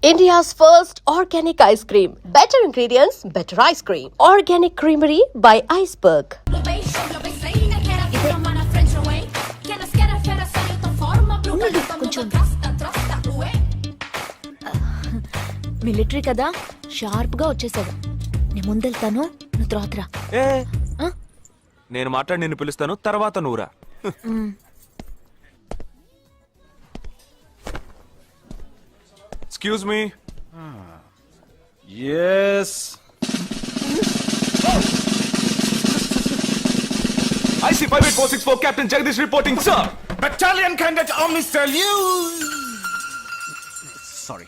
India's first organic ice cream. Better ingredients, better ice cream. Organic Creamery by Iceberg. Military కదా, sharp గా వచ్చేసాడు. నేను ముందెళ్తాను, నువ్వు తర్వాత రా. నేను మాట్లాడి నిన్ను పిలుస్తాను, తర్వాత నువ్వురా. Excuse me. Yes. IC 58464 Captain Jagdish reporting, sir. Battalion Cadet Army salute. Sorry.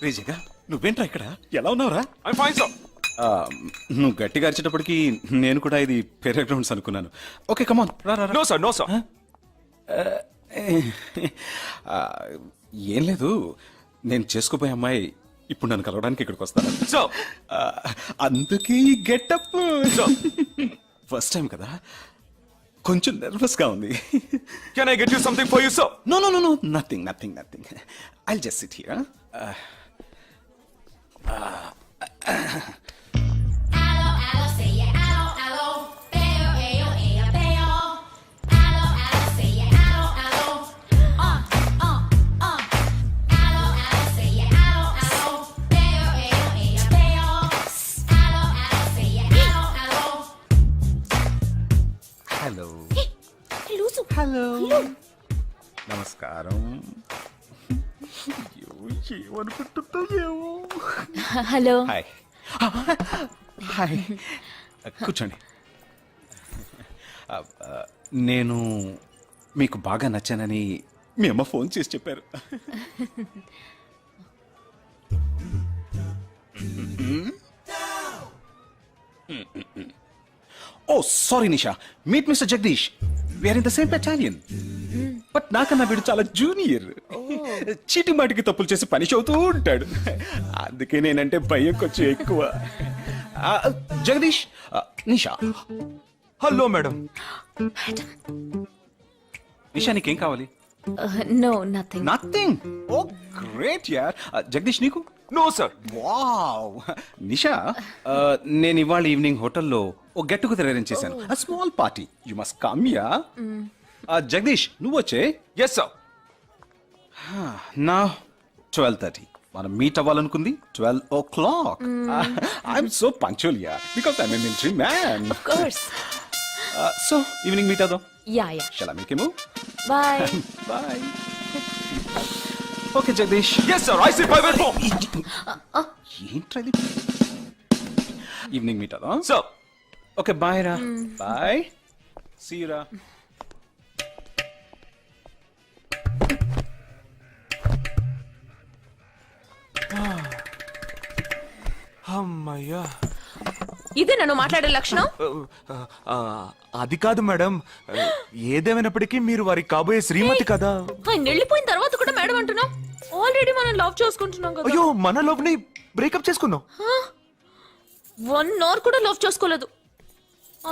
రేజేగా నువ్వేంట్రా ఇక్కడ? ఎలా ఉన్నావురా? I'm fine, sir. నువ్వు గట్టిగా అరిచేటప్పటికి నేను కూడా ఇది పేరే గ్రౌండ్స్ అనుకున్నాను. ఓకే కమాన్ రా. No, sir. ఏం లేదు, నేను చేసుకోబోయే అమ్మాయి ఇప్పుడు నన్ను కలవడానికి ఇక్కడికి వస్తాను. Sir. అందుకే గెటప్. ఫస్ట్ టైం కదా, కొంచెం నర్వస్ గా ఉంది. Can I get you something for you, sir? No, nothing. I'll just sit here. Hello, నమస్కారం. ఏమనుకుంటుందో. హలో. హాయ్ కూర్చోండి. నేను మీకు బాగా నచ్చానని మీ అమ్మ ఫోన్ చేసి చెప్పారు. Oh sorry Nisha, meet mister Jagadish. We are in the same battalion. But నాకన్నా వీడు చాలా జూనియర్. చీటి మాటికి తప్పులు చేసి పనిష్ అవుతూ ఉంటాడు. అందుకే నేనంటే భయం కొంచెం ఎక్కువ. జగదీష్, నిషా. Hello madam. నిషా నీకేం కావాలి? No, nothing. Nothing. Oh great యార్. జగదీష్ నీకు? No, sir. వావ్. నిషా, నేను ఇవాళ ఈవినింగ్ హోటల్లో ఓ గెట్ టుగెదర్ అరేంజ్ చేశాను. Small party, you must come yeah. Jagadish నువ్వు వచ్చే. Yes, sir. నా 12:30 మనం మీట్ అవ్వాలనుకుంది 12 o'clock. I'm so punctual yeah, because I'm a military man. Of course. So evening meet అవుదాం. Yeah. Shall I make a move? Bye. Bye. Okay Jagadish. Yes, sir. IC 584. ఏంట్రా ఇది? Evening meet అవుదాం. Sir. Okay bye రా. Bye. See you రా. అమ్మయ్యా. ఇదే నన్ను మాట్లాడే లక్షణం? అది కాదు మేడం, ఏదేమైనప్పటికీ మీరు వారి కాబోయే శ్రీమతి కదా. ఆయన వెళ్ళిపోయిన తర్వాత కూడా మేడం అంటున్నాం. ఆల్రెడీ మనం లవ్ చేసుకుంటున్నాం కదా. అయ్యో, మన లవ్ ని బ్రేకప్ చేసుకున్నాం. 1 hour కూడా లవ్ చేసుకోలేదు,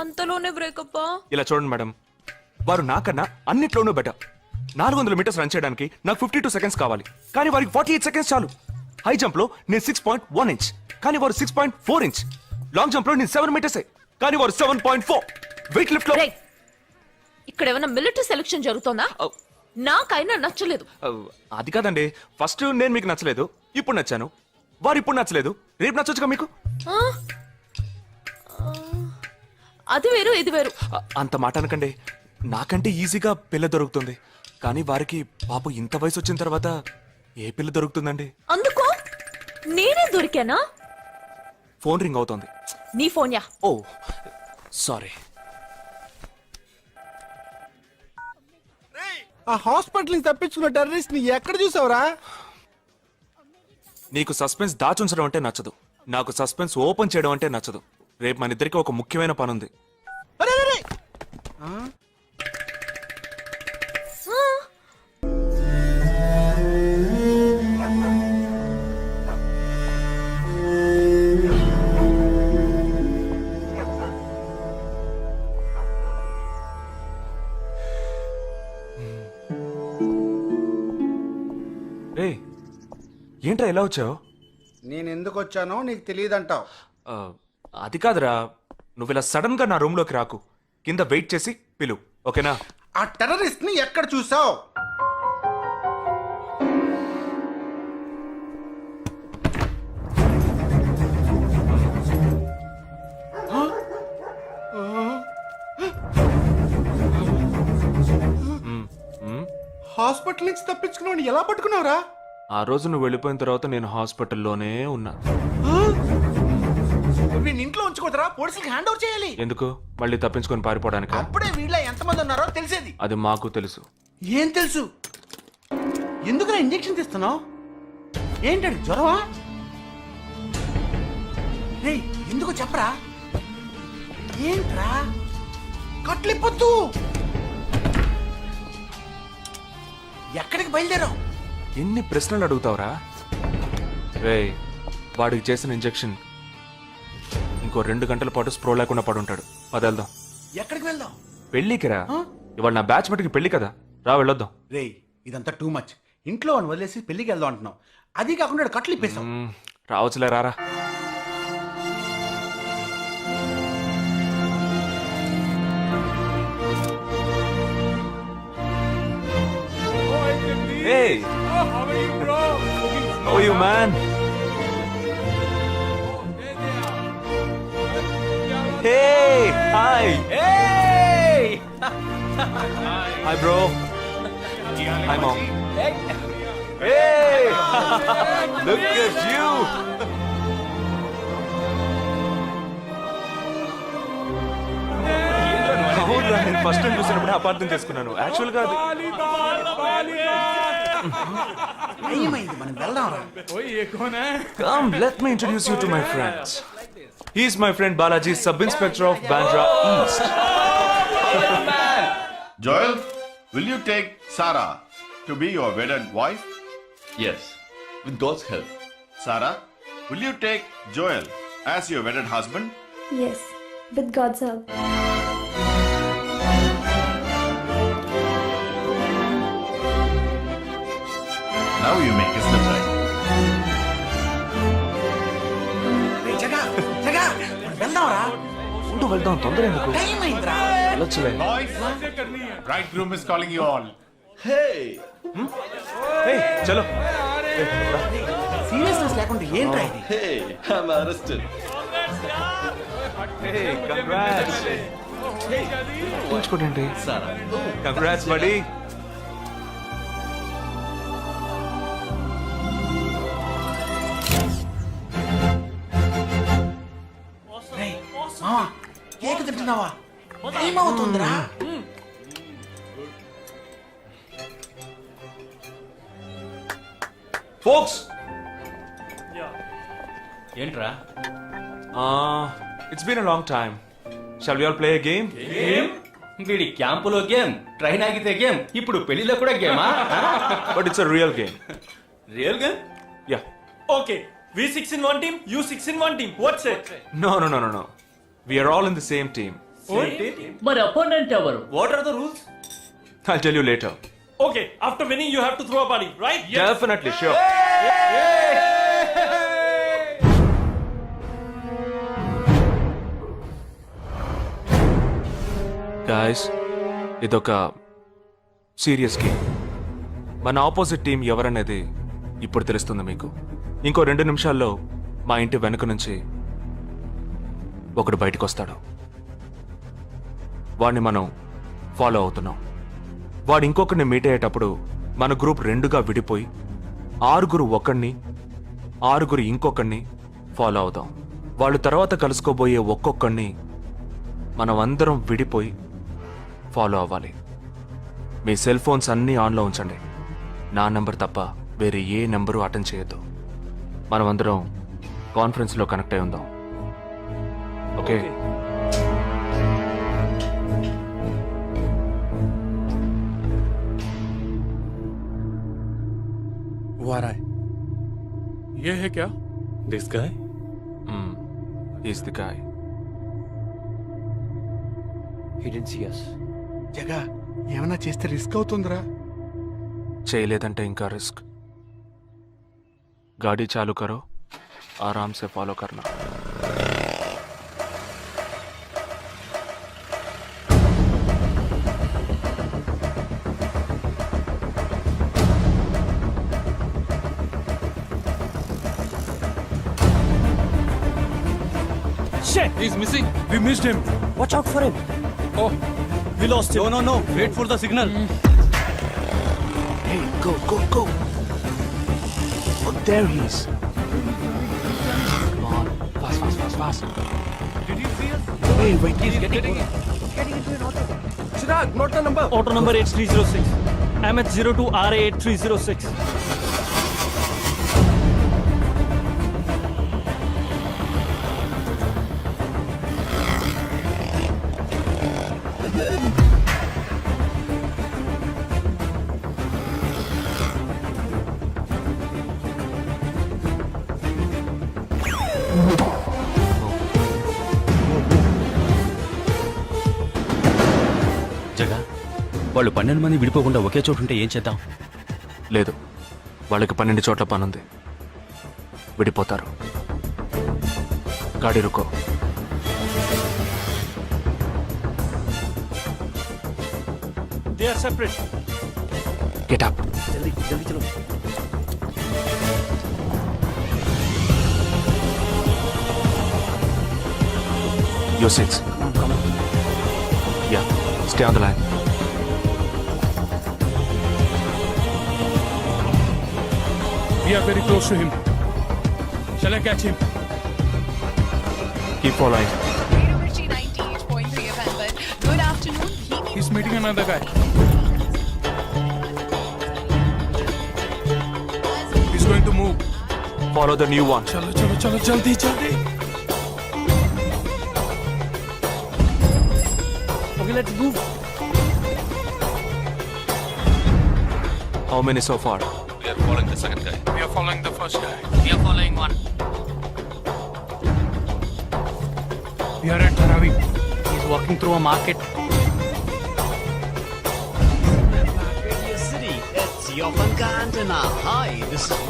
అంతలోనే బ్రేకప్. ఇలా చూడండి మేడం, వారు నాకన్నా అన్నిట్లోనూ బెటర్. 400 మీటర్స్ రన్ చేయడానికి నాకు 52 seconds కావాలి, కానీ వారికి 48 seconds చాలు. హై జంప్ లో నేను 6.1 inch, కానీ వారు 6.4 inch. లాంగ్ జంప్ లో నేను 7 meters, కానీ వారు 7.4. వెయిట్ లిఫ్ట్ లో. ఇక్కడ ఏమైనా మిలిటరీ సెలక్షన్ జరుగుతుందా? నాకైనా నచ్చలేదు. అది కాదండి, ఫస్ట్ నేను మీకు నచ్చలేదు, ఇప్పుడు నచ్చాను. వారు ఇప్పుడు నచ్చలేదు, రేపు నచ్చొచ్చుగా మీకు. అది వేరు, ఇది వేరు. అంత మాట అనకండి. నాకంటే ఈజీగా పిల్ల దొరుకుతుంది, కానీ వారికి పాప ఇంత వయసు వచ్చిన తర్వాత ఏ పిల్ల దొరుకుతుందండి? అందుకో నేనే దొరికానా? ఫోన్ రింగ్ అవుతోంది. నీ ఫోన్ యా? ఓ సారీ. ఆ హాస్పిటల్ ని తప్పించుకున్న టెర్రరిస్ట్ ని ఎక్కడ చూసావురా? నీకు సస్పెన్స్ దాచుంచడం అంటే నచ్చదు, నాకు సస్పెన్స్ ఓపెన్ చేయడం అంటే నచ్చదు. రేపు మన ఇద్దరికి ఒక ముఖ్యమైన పని ఉంది. రే ఏంట్రా ఎలా వచ్చావు? నేను ఎందుకు వచ్చానో నీకు తెలియదంటావు. అది కాదురా, నువ్వు ఇలా సడన్ గా నా రూమ్ లోకి రాకు. కింద వెయిట్ చేసి పిలు, ఓకేనా? ఆ టెర్రరిస్ట్ ని ఎక్కడ చూసావు? హాస్పిటల్ నుంచి తప్పించుకున్నావు ఎలా పట్టుకున్నావురా? ఆ రోజు నువ్వు వెళ్ళిపోయిన తర్వాత నేను హాస్పిటల్లోనే ఉన్నా. వీడిని ఇంట్లో ఉంచుకోదరా, పోలీసులకు హ్యాండ్ ఓవర్ చేయాలి. ఎందుకు? మళ్ళీ తప్పించుకొని పారిపోవడానికి? అప్పుడే వీళ్ళ ఎంతమంది ఉన్నారో తెలిసేది. అది మాకు తెలుసు. ఏం తెలుసు? ఎందుకురా ఇంజెక్షన్ తీస్తున్నావు? ఏంటండి జ్వరమా? రే ఎందుకు చెప్పరా? ఏంట్రా కట్లిప్పొద్దు. ఎక్కడికి బయలుదేరావు? ఎన్ని ప్రశ్నలు అడుగుతావురా? రే వాడికి చేసిన ఇంజెక్షన్ ఇంకో 2 గంటల పాటు స్ప్రో లేకుండా పడుంటాడు. పద వెళ్దాం. ఎక్కడికి వెళ్దాం? పెళ్ళికి రా. ఇవాళ నా బ్యాచ్ మటుకి పెళ్లి కదా, రా వెళ్ళొద్దాం. రే ఇదంతా టూ మచ్. ఇంట్లో అని వదిలేసి పెళ్లికి వెళ్దాం అంటున్నావు. అది కాకుండా ఈడ కట్లు ఇప్పేశావు. రావచ్చులే, రారా. Hey! How are you, man? Hey! Hi! Hey! Hi, bro. Hi, mom. Hey! Look at you! అవునురా, నేను ఫస్ట్ టైం చూసినప్పుడు అపార్థం చేసుకున్నాను. యాక్చువల్ గా ఏమైంది? మనం వెళ్దాం రా. Come, let me introduce you to my friends. He's my friend Balaji, Sub-Inspector of Bandra East. Joel, will you take Sarah to be your wedded wife? Yes, with God's help. Sarah, will you take Joel as your wedded husband? Yes, with God's help. Now you may kiss the bride. రే జగా జగా మనం వెళ్దాం రా. ఉండు, వెళ్దాం. తొందర ఎందుకు? Time అయిందిరా. వెళ్ళొచ్చులే. Boys, bridegroom is calling you all. Hey! Hey, చలో. Seriousness లేకుండా ఏంట్రా ఇది? Hey, I'm arrested. Hey, congrats. ఉంచుకోండి. Sarah. Congrats, buddy. రే మావా కేక్ తింటున్నావా? టైం అవుతుందిరా. Folks, ఏంట్రా? it's been a long time. Shall we all play a game? వీడి క్యాంపులో గేమ్, ట్రైన్ ఆగితే గేమ్, ఇప్పుడు పెళ్లిలో కూడా గేమా? But it's a real game. Real game? Yeah. Okay, we 6 in one team, you 6 in one team. What's it? No. We are all in the same team. మరి opponent ఎవరు? What are the rules? I'll tell you later. Okay, after winning you have to throw a party, right? Definitely, sure. Guys, ఇదొక serious game. మన opposite team ఎవరనేది ఇప్పుడు తెలుస్తుంది మీకు. ఇంకో 2 నిమిషాల్లో మా ఇంటి వెనుక నుంచి ఒకడు బయటకు వస్తాడు. వాడిని మనం ఫాలో అవుతున్నాం. వాడు ఇంకొకరిని మీట్ అయ్యేటప్పుడు మన గ్రూప్ 2గా విడిపోయి 6 ఒకడిని 6 ఇంకొకరిని ఫాలో అవుదాం. వాళ్ళు తర్వాత కలుసుకోబోయే ఒక్కొక్కడిని మనం అందరం విడిపోయి ఫాలో అవ్వాలి. మీ సెల్ ఫోన్స్ అన్నీ ఆన్లో ఉంచండి. నా నెంబర్ తప్ప వేరే ఏ నెంబరు అటెండ్ చేయొద్దు. మనం అందరం కాన్ఫరెన్స్లో కనెక్ట్ అయి ఉందాం. ఓకే? Who are I? ये है क्या? This guy? Is the guy. He didn't see us. జగా ఏమైనా చేస్తే రిస్క్ అవుతుందిరా. చేయలేదంటే ఇంకా రిస్క్. गाड़ी चालू करो, आराम से फॉलो करना. Shit! He's missing. We missed him. Watch out for him. Oh, we lost him. No. Wait for the signal. Hey, go. Oh, there he is. Come on, fast. Did you see us? Wait, He's getting into an auto. Chirag, note the number. Auto number 8306. MH02 RA 8306. జగా వాళ్ళు 12 మంది విడిపోకుండా ఒకే చోటు ఉంటే ఏం చేద్దాం? లేదు, వాళ్ళకి 12 చోట్ల పనుంది, విడిపోతారు. గాడి రుకో. They are separate. Get up. जल्दी चलो. Your seats. Come on. Yeah, stay on the line. We are very close to him. Shall I catch him? Keep following. Good afternoon. He's meeting another guy. He's going to move. Follow the new one. चलो जल्दी. Okay, let's move. How many so far? We are following the second guy. We are following the first guy. We are following one. We are at Dharavi. He's walking through a market.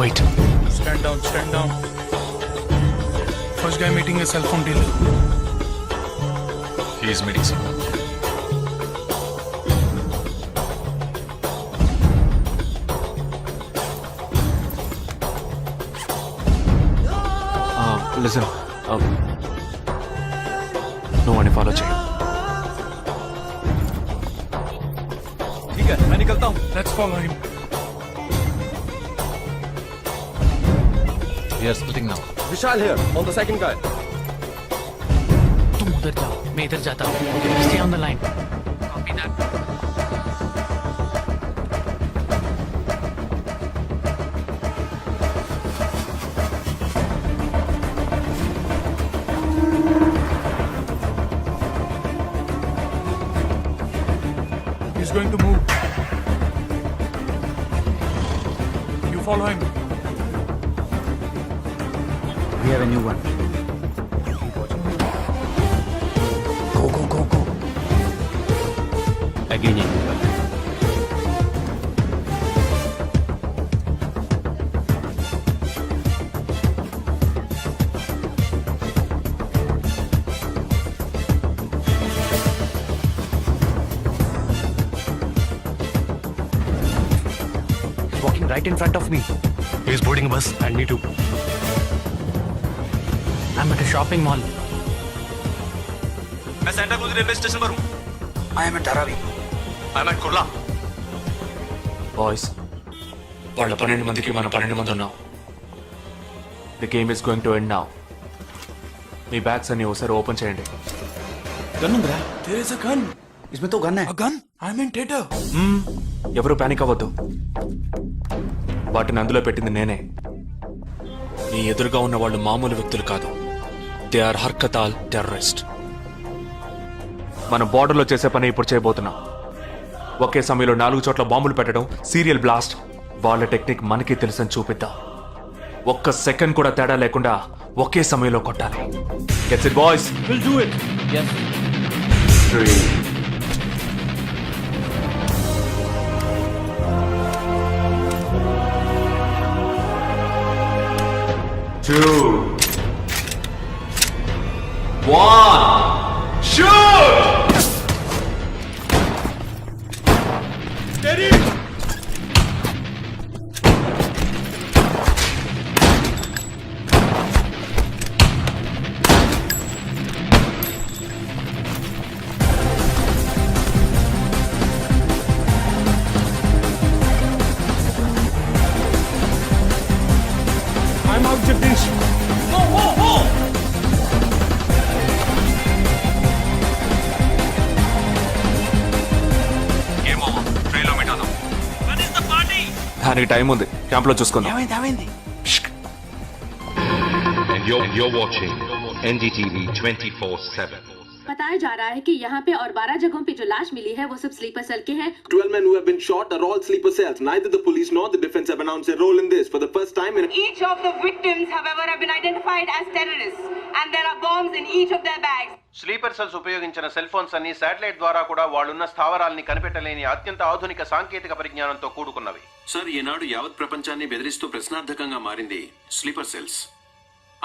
Wait. Stand down. First guy meeting a cell phone dealer. He is meeting someone. Listen. No one follow check. ठीक है, मैं निकलता हूँ. Let's follow him. We are splitting now. Vishal here, on the second guy. तुम उधर जाओ, मैं इधर जाता हूँ. Stay on the line. Copy that. He's going to move. You follow him. We have a new one. Go. Again. Walking right in front of me. He is boarding a bus and me too. I'm at a shopping mall. मैं Santa cruise railway station पर हूँ. I am at Dharavi. I am at Kurla. Boys, వాళ్ళ 12 మందికి మనం 12 మంది ఉన్నాం. The game is going to end now. Me bags అన్ని ఒకసారి ఓపెన్ చేయండి. गन ఉందిరా? There is a gun. इसमें तो गन है. A gun? I'm in theater. ఎవరు పానిక్ అవ్వద్దు. వాటిని అందులో పెట్టింది నేనే. మీ ఎదురుగా ఉన్న వాళ్ళు మామూలు వ్యక్తులు కాదు. They are Harkatul terrorist. మనం బార్డర్లో చేసే పని ఇప్పుడు చేయబోతున్నాం. ఒకే సమయంలో 4 చోట్ల బాంబులు పెట్టడం, సీరియల్ బ్లాస్ట్. వాళ్ళ టెక్నిక్ మనకి తెలుసని చూపిద్దాం. ఒక్క సెకండ్ కూడా తేడా లేకుండా ఒకే సమయంలో కొట్టాలి. Gets it boys? We'll do it. Yes. 3 2 I'm out, Jagdish. దానికి టైం ఉంది, క్యాంప్ లో చూసుకుందాం. ఏమైంది And you're watching NDTV 24/7. बताया जा रहा है कि यहाँ पे और 12 जगहों पे जो लाश मिली है वो सब स्लीपर सेल के हैं। 12 men who have been shot are all sleeper cells. Neither the police nor the defense have announced a role in this. For the first time in Each of the victims, however, have been identified as terrorists, and there are bombs in each of their bags. Sleeper cells ఉపయోగించిన cell phones అన్ని satellite ద్వారా కూడా వాళ్ళున్న స్థావరాల్ని కనిపెట్టలేని అత్యంత ఆధునిక సాంకేతిక పరిజ్ఞానంతో కూడుకున్నవి. Sir, ఈనాడు యావత్ ప్రపంచాన్ని బెదిరిస్తూ ప్రశ్నార్థకంగా మారింది స్లీపర్ సెల్స్.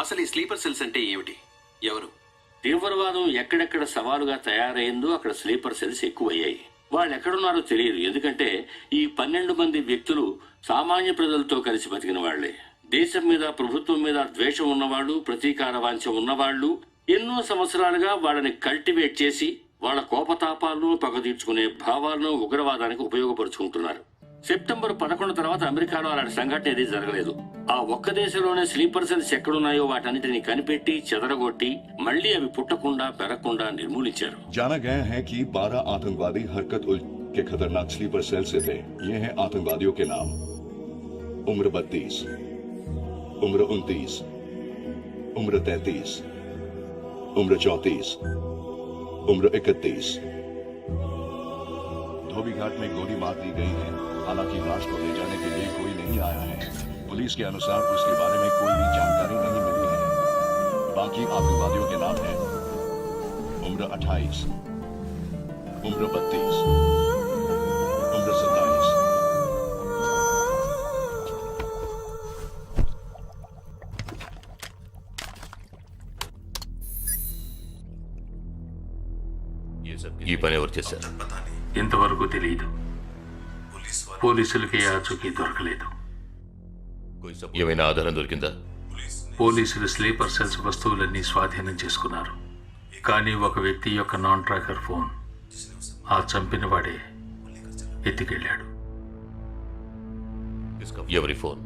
అసలు ఈ స్లీపర్ సెల్స్ అంటే ఏమిటి? ఎవరు? తీవ్రవాదం ఎక్కడెక్కడ సవాలుగా తయారైందో అక్కడ స్లీపర్ సెల్స్ ఎక్కువయ్యాయి. వాళ్ళు ఎక్కడున్నారో తెలియదు, ఎందుకంటే ఈ 12 మంది వ్యక్తులు సామాన్య ప్రజలతో కలిసి బతికిన వాళ్లే. దేశం మీద, ప్రభుత్వం మీద ద్వేషం ఉన్నవాళ్ళు, ప్రతీకార వాంఛ ఉన్నవాళ్ళు ఎన్నో సంవత్సరాలుగా వాళ్ళని కల్టివేట్ చేసి వాళ్ళ కోపతాపాలను, పగ తీర్చుకునే భావాలను ఉగ్రవాదానికి ఉపయోగపరుచుకుంటున్నారు. సెప్టెంబర్ 11 తర్వాత అమెరికాలో అలాంటి సంఘటన ఏదీ జరగలేదు. ఆ ఒక్క దేశంలోనే స్లీపర్ సెల్స్ ఎక్కడున్నాయో వాటన్నిటిని కనిపెట్టి చెదరగొట్టి మళ్లీ అవి పుట్టకుండా పెరగకుండా నిర్మూలించారు. जाना गया है कि 12 आतंकवादी हरकत उल के खतरनाक स्लीपर सेल से थे. ये हैं आतंकवादियों के नाम: उम्र 32, उम्र 29, उम्र 33, उम्र 34, उम्र 31. धोबी घाट में गोली मार दी गई है. हालांकि लाश को ले जाने के लिए कोई नहीं आया है. पुलिस के अनुसार उसके बारे में कोई भी जानकारी नहीं मिली है. बाकी आतंकवादियों के नाम हैं: उम्र 28, उम्र 32, उम्र 27. ఈ పని ఎవరు చేశారు? ఇంతవరకు తెలియదు. పోలీసులకి ఆచూకీ దొరకలేదు. ఏమైనా ఆధారం దొరికిందా? పోలీసులు స్లీపర్ సెల్స్ వస్తువులన్నీ స్వాధీనం చేసుకున్నారు. కానీ ఒక వ్యక్తి యొక్క నాన్ ట్రాకర్ ఫోన్ ఆ చంపిన వాడే ఎత్తుకెళ్ళాడు. ఎవరి ఫోన్?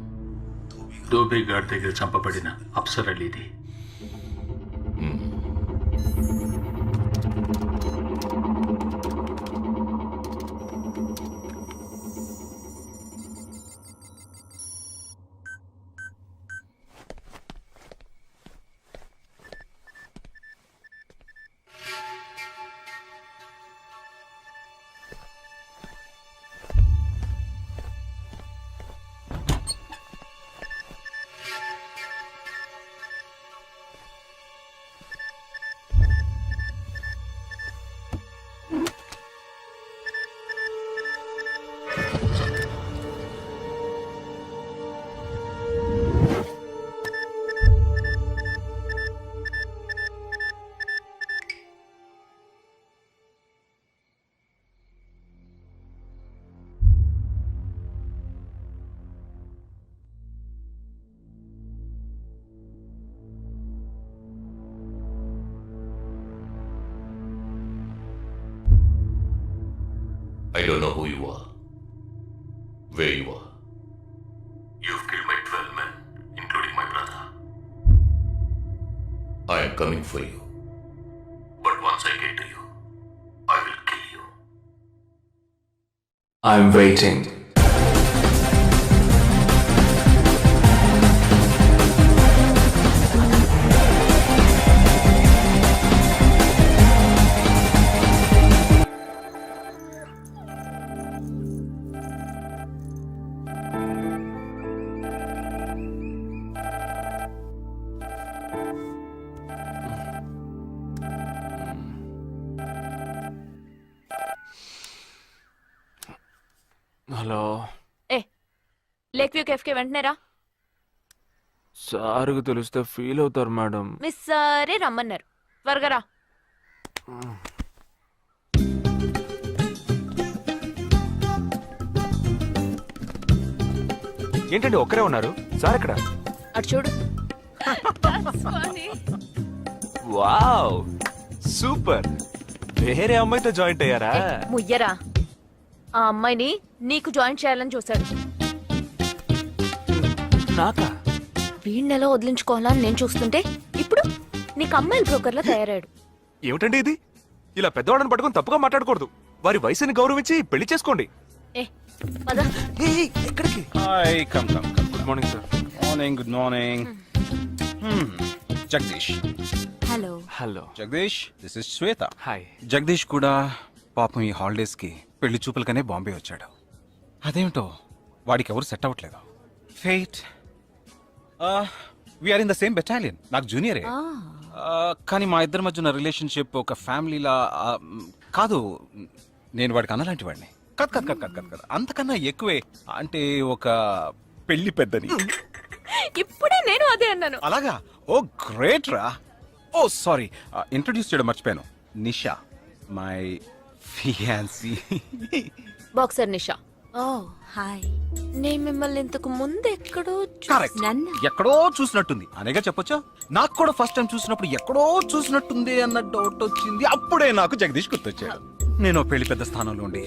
ధోబీ ఘాట్ దగ్గర చంపబడిన Afsar అలీది. I don't know who you are, where you are. You've killed my 12 men, including my brother. I am coming for you. But once I get to you, I will kill you. I'm waiting. Hello, A lake view cafe కి వెంటనే రా. సార్కి తెలిస్తే feel అవుతారు madam. Miss సరే రమ్మన్నారు, త్వరగా రా. ఏంటండి ఒక్కరే ఉన్నారు? సార్ ఎక్కడ? అటు చూడు. Wow super. వేరే అమ్మాయితో జాయింట్ అయ్యారా? ముయ్యరా, ఆ అమ్మాయిని నీకు జాయిన్ చేయాలని చూశాడు. నాకా? వీణ్ణెలా వదిలించుకోవాలని నేను చూస్తుంటే ఇప్పుడు నీకు అమ్మాయిల బ్రోకర్లా తయారాడు. ఏమిటండి ఇది? ఇలా పెద్దవాళ్ళని పట్టుకొని తప్పుగా మాట్లాడకూడదు. వారి వయసుని గౌరవించి పెళ్లి చేసుకోండి. ఏ పద. ఎక్కడికి? Hi, come come come. Good morning sir. Morning, good morning. Jagadish. Hello. Hello Jagadish, this is Shweta. Hi. Jagadish కూడా పాపం ఈ హాలిడేస్ కి పెళ్లి చూపులకనే బాంబే వచ్చాడు. అదేమిటో వాడికి ఎవరు సెట్ అవ్వట్లేదు. Fate. We are in the same battalion. నాకు జూనియరే. కానీ మా ఇద్దరి మధ్య ఉన్న రిలేషన్షిప్ ఒక ఫ్యామిలీలా కాదు. నేను వాడికి అన్నలాంటి వాడిని కాదు కాదు కాదు కాదు కాదు కాదు, అంతకన్నా ఎక్కువే. అంటే ఒక పెళ్లి పెద్దని. ఇప్పుడే నేను అదే అన్నాను. అలాగా? ఓ గ్రేట్ రా. ఓ సారీ, ఇంట్రొడ్యూస్ చేయడం మర్చిపోయాను. Nisha, my fiancee. Boxer Nisha. Oh hi. నేను మిమ్మల్ని ఇంతకు ముందు ఎక్కడో కరెక్ట్. ఎక్కడో చూసినట్టుంది అనేగా చెప్పొచ్చా? నాకు కూడా ఫస్ట్ టైం చూసినప్పుడు ఎక్కడో చూసినట్టుంది అన్న డౌట్ వచ్చింది. అప్పుడే నాకు జగదీష్ గుర్తొచ్చాడు. నేను పెళ్లి పెద్ద స్థానంలో ఉండి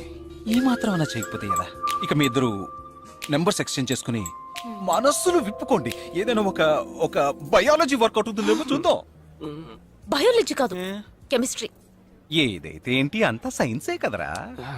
ఈ మాత్రం అలా చేయకపోతే ఎలా? ఇక మీ ఇద్దరు నెంబర్స్ ఎక్స్చేంజ్ చేసుకుని మనస్సులు విప్పుకోండి. ఏదైనా ఒక బయాలజీ వర్కౌట్ అవుతుందేమో చూద్దాం. బయాలజీ కాదు, కెమిస్ట్రీ. ఏదైతే ఏంటి, అంతా సైన్సే కదరా.